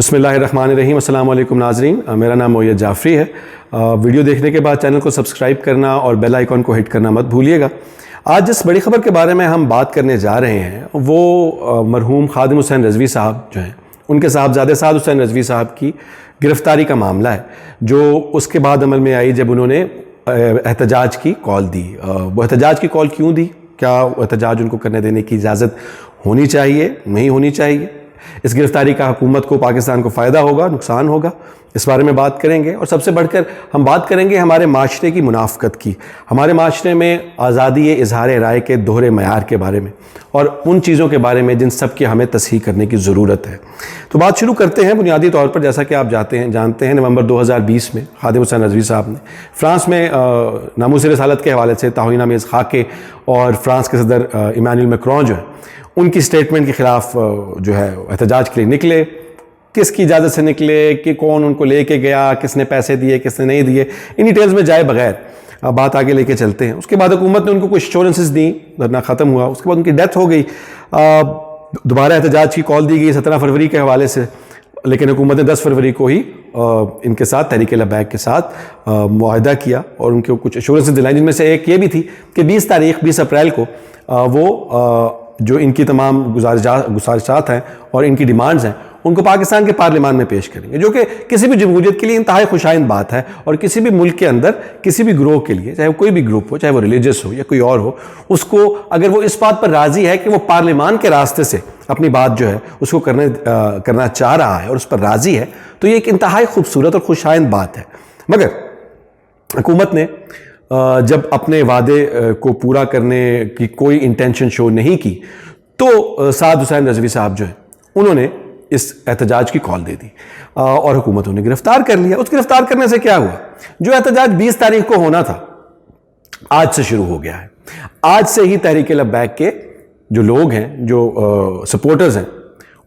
بسم اللہ الرحمن الرحیم۔ السلام علیکم ناظرین، میرا نام موید جعفری ہے۔ ویڈیو دیکھنے کے بعد چینل کو سبسکرائب کرنا اور بیل آئیکن کو ہٹ کرنا مت بھولیے گا۔ آج جس بڑی خبر کے بارے میں ہم بات کرنے جا رہے ہیں وہ مرحوم خادم حسین رضوی صاحب جو ہیں، ان کے صاحبزادے سعد حسین رضوی صاحب کی گرفتاری کا معاملہ ہے، جو اس کے بعد عمل میں آئی جب انہوں نے احتجاج کی کال دی۔ وہ احتجاج کی کال کیوں دی؟ کیا احتجاج ان کو کرنے دینے کی اجازت ہونی چاہیے، نہیں ہونی چاہیے؟ اس گرفتاری کا حکومت کو، پاکستان کو فائدہ ہوگا، نقصان ہوگا؟ اس بارے میں بات کریں گے، اور سب سے بڑھ کر ہم بات کریں گے ہمارے معاشرے کی منافقت کی، ہمارے معاشرے میں آزادی اظہار رائے کے دوہرے معیار کے بارے میں، اور ان چیزوں کے بارے میں جن سب کی ہمیں تصحیح کرنے کی ضرورت ہے۔ تو بات شروع کرتے ہیں۔ بنیادی طور پر جیسا کہ آپ جانتے ہیں نومبر 2020 میں خادم حسین رضوی صاحب نے فرانس میں ناموس رسالت کے حوالے سے توہین آمیز خاکے اور فرانس کے صدر ایمانوئل میکرون جو ہیں ان کی سٹیٹمنٹ کے خلاف جو ہے احتجاج کے لیے نکلے۔ کس کی اجازت سے نکلے، کہ کون ان کو لے کے گیا، کس نے پیسے دیے، کس نے نہیں دیے، ان ڈیٹیلز میں جائے بغیر بات آگے لے کے چلتے ہیں۔ اس کے بعد حکومت نے ان کو کچھ ایشورنسز دیں، دھرنا ختم ہوا، اس کے بعد ان کی ڈیتھ ہو گئی۔ دوبارہ احتجاج کی کال دی گئی 17 فروری کے حوالے سے، لیکن حکومت نے 10 فروری کو ہی ان کے ساتھ، تحریک لبیک کے ساتھ معاہدہ کیا اور ان کو کچھ ایشورنسز دلائیں، جن میں سے ایک یہ بھی تھی کہ 20 اپریل کو وہ جو ان کی تمام گزارشات ہیں اور ان کی ڈیمانڈز ہیں ان کو پاکستان کے پارلیمان میں پیش کریں گے، جو کہ کسی بھی جمہوریت کے لیے انتہائی خوشائند بات ہے، اور کسی بھی ملک کے اندر کسی بھی گروہ کے لیے، چاہے وہ کوئی بھی گروپ ہو، چاہے وہ ریلیجس ہو یا کوئی اور ہو، اس کو اگر وہ اس بات پر راضی ہے کہ وہ پارلیمان کے راستے سے اپنی بات جو ہے اس کو کرنا چاہ رہا ہے اور اس پر راضی ہے، تو یہ ایک انتہائی خوبصورت اور خوشائند بات ہے۔ مگر حکومت نے جب اپنے وعدے کو پورا کرنے کی کوئی انٹینشن شو نہیں کی، تو سعد حسین رضوی صاحب جو ہیں انہوں نے اس احتجاج کی کال دے دی اور حکومت انہیں گرفتار کر لیا۔ اس گرفتار کرنے سے کیا ہوا؟ جو احتجاج 20 تاریخ کو ہونا تھا آج سے شروع ہو گیا ہے۔ آج سے ہی تحریک لبیک کے جو لوگ ہیں، جو سپورٹرز ہیں،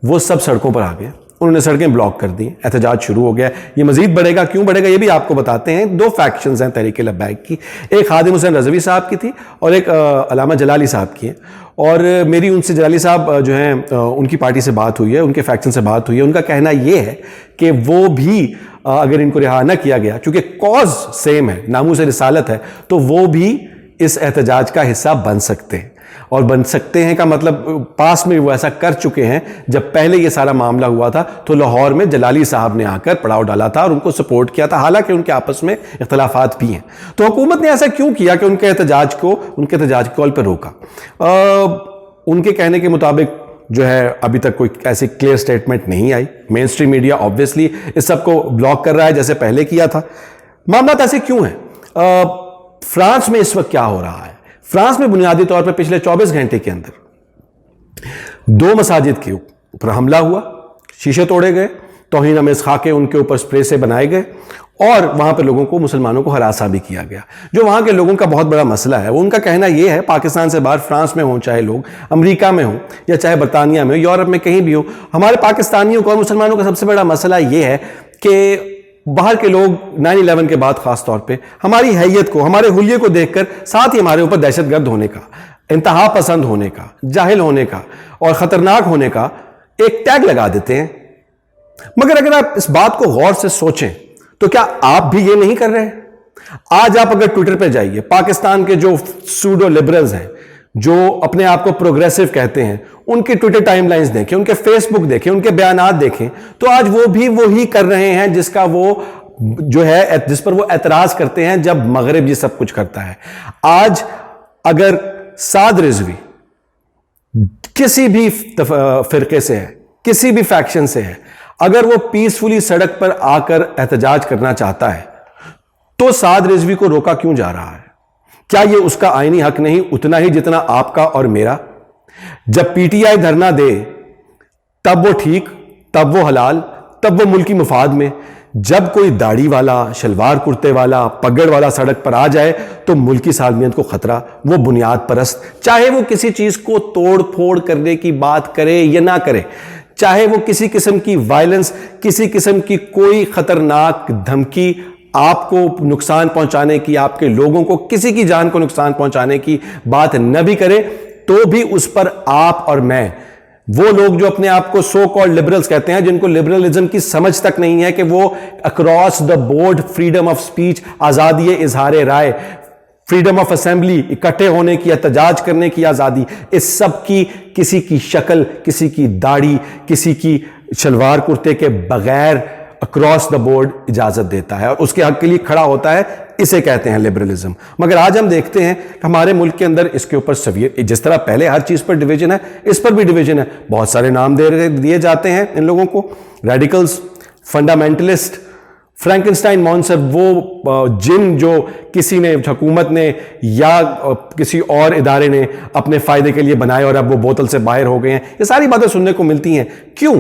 وہ سب سڑکوں پر آ گئے، انہوں نے سڑکیں بلاک کر دی، احتجاج شروع ہو گیا۔ یہ مزید بڑھے گا، کیوں بڑھے گا یہ بھی آپ کو بتاتے ہیں۔ 2 فیکشنز ہیں تحریک لبیک کی، ایک خادم حسین رضوی صاحب کی تھی اور ایک علامہ جلالی صاحب کی ہے، اور میری ان سے جلالی صاحب جو ہیں ان کی پارٹی سے بات ہوئی ہے، ان کے فیکشن سے بات ہوئی ہے۔ ان کا کہنا یہ ہے کہ وہ بھی اگر ان کو رہا نہ کیا گیا، چونکہ کاز سیم ہے، ناموس رسالت ہے، تو وہ بھی اس احتجاج کا حصہ بن سکتے ہیں۔ اور بن سکتے ہیں کا مطلب پاس میں وہ ایسا کر چکے ہیں۔ جب پہلے یہ سارا معاملہ ہوا تھا تو لاہور میں جلالی صاحب نے آ کر پڑاؤ ڈالا تھا اور ان کو سپورٹ کیا تھا، حالانکہ ان کے آپس میں اختلافات بھی ہیں۔ تو حکومت نے ایسا کیوں کیا کہ ان کے احتجاج کی کال پہ روکا؟ ان کے کہنے کے مطابق جو ہے ابھی تک کوئی ایسی کلیئر سٹیٹمنٹ نہیں آئی۔ مین اسٹریم میڈیا آبویسلی اس سب کو بلاک کر رہا ہے جیسے پہلے کیا تھا۔ معاملات ایسے کیوں ہیں؟ فرانس میں اس وقت کیا ہو رہا ہے؟ فرانس میں بنیادی طور پر پچھلے 24 گھنٹے کے اندر 2 مساجد کے اوپر حملہ ہوا، شیشے توڑے گئے، توہین آمیز خاکے ان کے اوپر سپرے سے بنائے گئے، اور وہاں پہ لوگوں کو، مسلمانوں کو ہراساں بھی کیا گیا۔ جو وہاں کے لوگوں کا بہت بڑا مسئلہ ہے، وہ ان کا کہنا یہ ہے، پاکستان سے باہر فرانس میں ہوں چاہے لوگ، امریکہ میں ہوں یا چاہے برطانیہ میں ہو، یورپ میں کہیں بھی ہو، ہمارے پاکستانیوں کو اور مسلمانوں کا سب سے بڑا مسئلہ یہ ہے کہ باہر کے لوگ 9/11 کے بعد خاص طور پہ ہماری حیت کو، ہمارے حلیے کو دیکھ کر ساتھ ہی ہمارے اوپر دہشت گرد ہونے کا، انتہا پسند ہونے کا، جاہل ہونے کا اور خطرناک ہونے کا ایک ٹیگ لگا دیتے ہیں۔ مگر اگر آپ اس بات کو غور سے سوچیں تو کیا آپ بھی یہ نہیں کر رہے ہیں؟ آج آپ اگر ٹویٹر پہ جائیے، پاکستان کے جو سوڈو لبرلز ہیں، جو اپنے آپ کو پروگریسو کہتے ہیں، ان کے ٹویٹر ٹائم لائنز دیکھیں، ان کے فیس بک دیکھیں، ان کے بیانات دیکھیں، تو آج وہ بھی وہی کر رہے ہیں جس پر وہ اعتراض کرتے ہیں جب مغرب یہ سب کچھ کرتا ہے۔ آج اگر سعد رضوی کسی بھی فرقے سے ہے، کسی بھی فیکشن سے ہے، اگر وہ پیسفلی سڑک پر آ کر احتجاج کرنا چاہتا ہے تو سعد رضوی کو روکا کیوں جا رہا ہے؟ کیا یہ اس کا آئینی حق نہیں اتنا ہی جتنا آپ کا اور میرا؟ جب پی ٹی آئی دھرنا دے تب وہ ٹھیک، تب وہ حلال، تب وہ ملکی مفاد میں۔ جب کوئی داڑھی والا، شلوار کرتے والا، پگڑ والا سڑک پر آ جائے تو ملکی سالمیت کو خطرہ، وہ بنیاد پرست، چاہے وہ کسی چیز کو توڑ پھوڑ کرنے کی بات کرے یا نہ کرے، چاہے وہ کسی قسم کی وائلنس، کسی قسم کی کوئی خطرناک دھمکی آپ کو نقصان پہنچانے کی، آپ کے لوگوں کو کسی کی جان کو نقصان پہنچانے کی بات نہ بھی کرے، تو بھی اس پر آپ اور میں وہ لوگ جو اپنے آپ کو سو کالڈ لبرلز کہتے ہیں، جن کو لبرلزم کی سمجھ تک نہیں ہے کہ وہ across the board freedom of speech, آزادی اظہار رائے، فریڈم آف اسمبلی، اکٹھے ہونے کی، احتجاج کرنے کی آزادی، اس سب کی کسی کی شکل، کسی کی داڑھی، کسی کی شلوار کرتے کے بغیر اکراس دا بورڈ اجازت دیتا ہے اور اس کے حق کے لیے کھڑا ہوتا ہے. اسے کہتے ہیں لبرلزم. مگر آج ہم دیکھتے ہیں کہ ہمارے ملک کے اندر اس کے اوپر سویر، جس طرح پہلے ہر چیز پر ڈویژن ہے، اس پر بھی ڈویژن ہے. بہت سارے نام دیے جاتے ہیں ان لوگوں کو، ریڈیکلز، فنڈامنٹلسٹ، فرینکنسٹائن مونسٹر، وہ جن جو کسی نے، حکومت نے یا کسی اور ادارے نے اپنے فائدے کے لیے بنائے اور اب وہ بوتل سے باہر ہو گئے ہیں. یہ ساری باتیں سننے کو ملتی ہیں. کیوں؟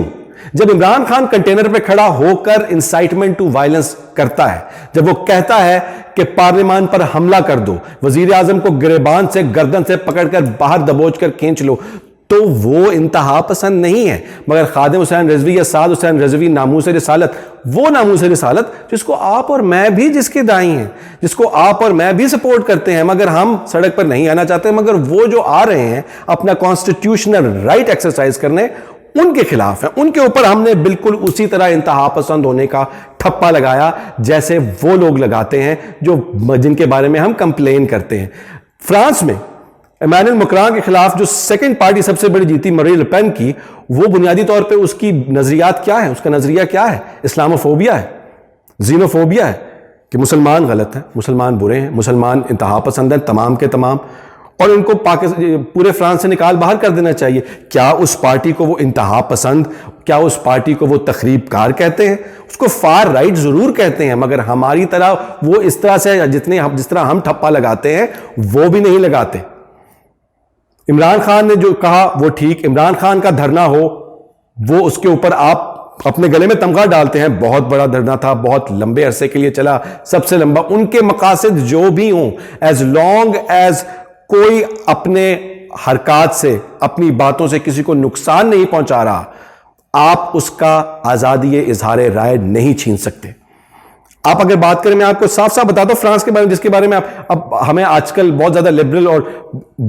جب عمران خان کنٹینر پہ کھڑا ہو کر انسائٹمنٹ ٹو وائلنس کرتا ہے، جب وہ کہتا ہے کہ پارلیمان پر حملہ کر دو، وزیر اعظم کو گریبان سے، گردن سے پکڑ کر باہر دبوچ کر کھینچ لو، تو وہ انتہا پسند نہیں ہے. مگر خادم حسین رضوی یا سعد حسین رضوی ناموس رسالت، وہ ناموس رسالت جس کو آپ اور میں بھی جس کے دائیں ہیں، جس کو آپ اور میں بھی سپورٹ کرتے ہیں، مگر ہم سڑک پر نہیں آنا چاہتے، مگر وہ جو آ رہے ہیں اپنا کانسٹیٹیوشنل رائٹ ایکسرسائز کرنے، ان کے خلاف ہیں. ان کے اوپر ہم نے بالکل اسی طرح انتہا پسند ہونے کا ٹھپا لگایا جیسے وہ لوگ لگاتے ہیں جن کے بارے میں ہم کمپلین کرتے ہیں. فرانس میں ایمانوئل میکرون کے خلاف جو سیکنڈ پارٹی سب سے بڑی جیتی، مری لپین کی، وہ بنیادی طور پہ اس کی نظریات کیا ہے؟ اس کا نظریہ کیا ہے؟ اسلاموفوبیا ہے، زینوفوبیا ہے، کہ مسلمان غلط ہیں، مسلمان برے ہیں، مسلمان انتہا پسند ہیں تمام کے تمام، اور ان کو پورے فرانس سے نکال باہر کر دینا چاہیے. کیا اس پارٹی کو وہ انتہا پسند، کیا اس پارٹی کو وہ تخریب کار کہتے ہیں؟ اس کو فار رائٹ ضرور کہتے ہیں، مگر ہماری طرح وہ اس طرح سے جس طرح ہم ٹھپا لگاتے ہیں وہ بھی نہیں لگاتے. عمران خان نے جو کہا وہ ٹھیک، عمران خان کا دھرنا ہو، وہ اس کے اوپر آپ اپنے گلے میں تمغہ ڈالتے ہیں. بہت بڑا دھرنا تھا، بہت لمبے عرصے کے لیے چلا، سب سے لمبا. ان کے مقاصد جو بھی ہوں، ایز لانگ ایز کوئی اپنے حرکات سے، اپنی باتوں سے کسی کو نقصان نہیں پہنچا رہا، آپ اس کا آزادی اظہار رائے نہیں چھین سکتے. آپ اگر بات کریں، میں آپ کو صاف صاف بتاتا ہوں فرانس کے بارے میں، جس کے بارے میں اب ہمیں آج کل بہت زیادہ لبرل اور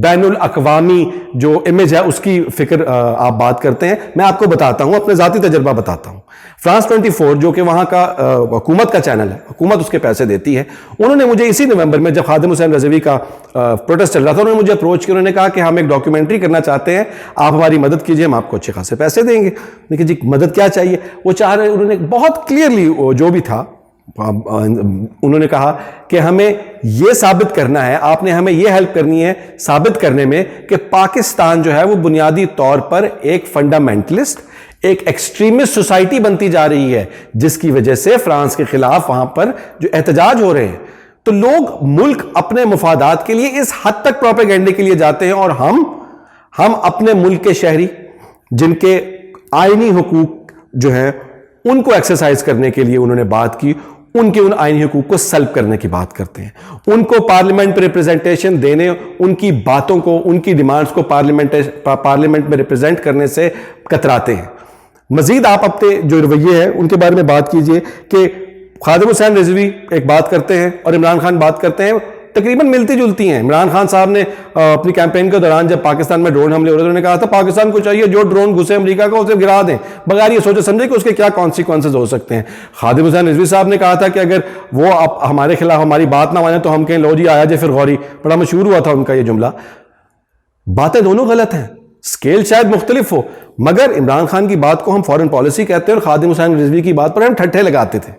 بین الاقوامی جو امیج ہے اس کی فکر آپ بات کرتے ہیں. میں آپ کو بتاتا ہوں، اپنے ذاتی تجربہ بتاتا ہوں. فرانس 24 جو کہ وہاں کا حکومت کا چینل ہے، حکومت اس کے پیسے دیتی ہے، انہوں نے مجھے اسی نومبر میں جب خادم حسین رضوی کا پروٹیسٹ چل رہا تھا، انہوں نے مجھے اپروچ کیا. انہوں نے کہا کہ ہم ایک ڈاکیومنٹری کرنا چاہتے ہیں، آپ ہماری مدد کیجئے، ہم آپ کو اچھے خاصے پیسے دیں گے. لیکن جی مدد کیا چاہیے؟ وہ چاہ رہے، انہوں نے بہت کلیئرلی جو بھی تھا انہوں نے کہا کہ ہمیں یہ ثابت کرنا ہے، آپ نے ہمیں یہ ہیلپ کرنی ہے ثابت کرنے میں کہ پاکستان جو ہے وہ بنیادی طور پر ایک فنڈامنٹلسٹ، ایک ایکسٹریمسٹ سوسائٹی بنتی جا رہی ہے، جس کی وجہ سے فرانس کے خلاف وہاں پر جو احتجاج ہو رہے ہیں. تو لوگ ملک اپنے مفادات کے لیے اس حد تک پروپیگنڈے کے لیے جاتے ہیں، اور ہم اپنے ملک کے شہری جن کے آئینی حقوق جو ہیں ان کو ایکسرسائز کرنے کے لیے انہوں نے بات کی، ان کے ان آئینی حقوق کو سلب کرنے کی بات کرتے ہیں. ان کو پارلیمنٹ پہ ریپرزنٹیشن دینے، ان کی باتوں کو، ان کی ڈیمانڈز کو پارلیمنٹ میں ریپرزینٹ کرنے سے کتراتے ہیں. مزید آپ اپنے جو رویے ہیں ان کے بارے میں بات کیجئے کہ خادم حسین رضوی ایک بات کرتے ہیں اور عمران خان بات کرتے ہیں، تقریباً ملتی جلتی ہیں. عمران خان صاحب نے اپنی کیمپین کے دوران جب پاکستان میں ڈرون حملے ہو رہے تھے، انہوں نے کہا تھا پاکستان کو چاہیے جو ڈرون گھسے امریکہ کا اسے گرا دیں، بغیر یہ سوچے سمجھے کہ اس کے کیا کانسیکوینسز ہو سکتے ہیں. خادم حسین رضوی صاحب نے کہا تھا کہ اگر وہ ہمارے خلاف ہماری بات نہ مانے تو ہم کہیں لو جی آیا جے پھر غوری. بڑا مشہور ہوا تھا ان کا یہ جملہ. باتیں دونوں غلط ہیں، سکیل شاید مختلف ہو، مگر عمران خان کی بات کو ہم فورن پالیسی کہتے ہیں اور خادم حسین رضوی کی بات پر ہم ٹھٹھے لگاتے تھے.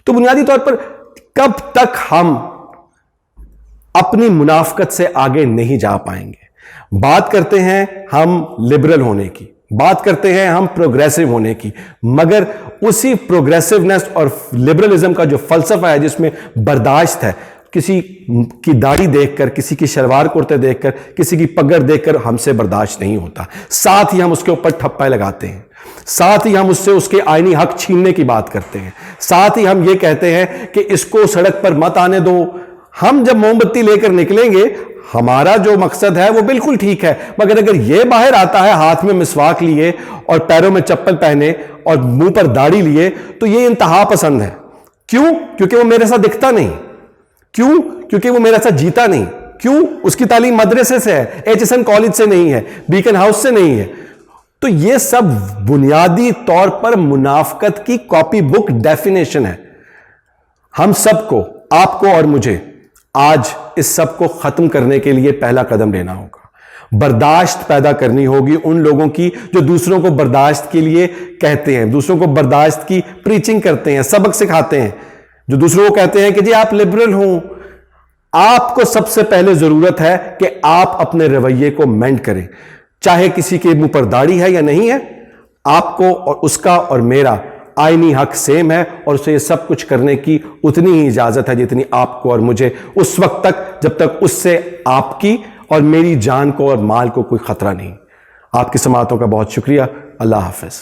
تو بنیادی طور پر کب تک ہم اپنی منافقت سے آگے نہیں جا پائیں گے؟ بات کرتے ہیں ہم لبرل ہونے کی، بات کرتے ہیں ہم پروگریسو ہونے کی، مگر اسی پروگریسونیس اور لبرلزم کا جو فلسفہ ہے جس میں برداشت ہے، کسی کی داڑھی دیکھ کر، کسی کی شلوار کرتے دیکھ کر، کسی کی پگڑ دیکھ کر ہم سے برداشت نہیں ہوتا. ساتھ ہی ہم اس کے اوپر ٹھپے لگاتے ہیں، ساتھ ہی ہم اس سے اس کے آئینی حق چھیننے کی بات کرتے ہیں، ساتھ ہی ہم یہ کہتے ہیں کہ اس کو سڑک پر مت آنے دو. ہم جب موم بتی لے کر نکلیں گے، ہمارا جو مقصد ہے وہ بالکل ٹھیک ہے، مگر اگر یہ باہر آتا ہے ہاتھ میں مسواک لیے اور پیروں میں چپل پہنے اور منہ پر داڑھی لیے، تو یہ انتہا پسند ہے. کیوں؟ کیونکہ وہ میرے ساتھ دکھتا نہیں. کیوں؟ کیونکہ وہ میرے ساتھ جیتا نہیں. کیوں؟ اس کی تعلیم مدرسے سے ہے، ایچ ایس این کالج سے نہیں ہے، بیکن ہاؤس سے نہیں ہے. تو یہ سب بنیادی طور پر منافقت کی کاپی بک ڈیفینیشن ہے. ہم سب کو، آپ کو اور مجھے، آج اس سب کو ختم کرنے کے لیے پہلا قدم لینا ہوگا. برداشت پیدا کرنی ہوگی ان لوگوں کی جو دوسروں کو برداشت کے لیے کہتے ہیں، دوسروں کو برداشت کی پریچنگ کرتے ہیں، سبق سکھاتے ہیں، جو دوسروں کو کہتے ہیں کہ جی آپ لبرل ہوں. آپ کو سب سے پہلے ضرورت ہے کہ آپ اپنے رویے کو مینڈ کریں. چاہے کسی کے منہ پر داڑھی ہے یا نہیں ہے، آپ کو اور اس کا اور میرا آئینی حق سیم ہے، اور اسے یہ سب کچھ کرنے کی اتنی ہی اجازت ہے جتنی آپ کو اور مجھے، اس وقت تک جب تک اس سے آپ کی اور میری جان کو اور مال کو کوئی خطرہ نہیں. آپ کی سماعتوں کا بہت شکریہ. اللہ حافظ.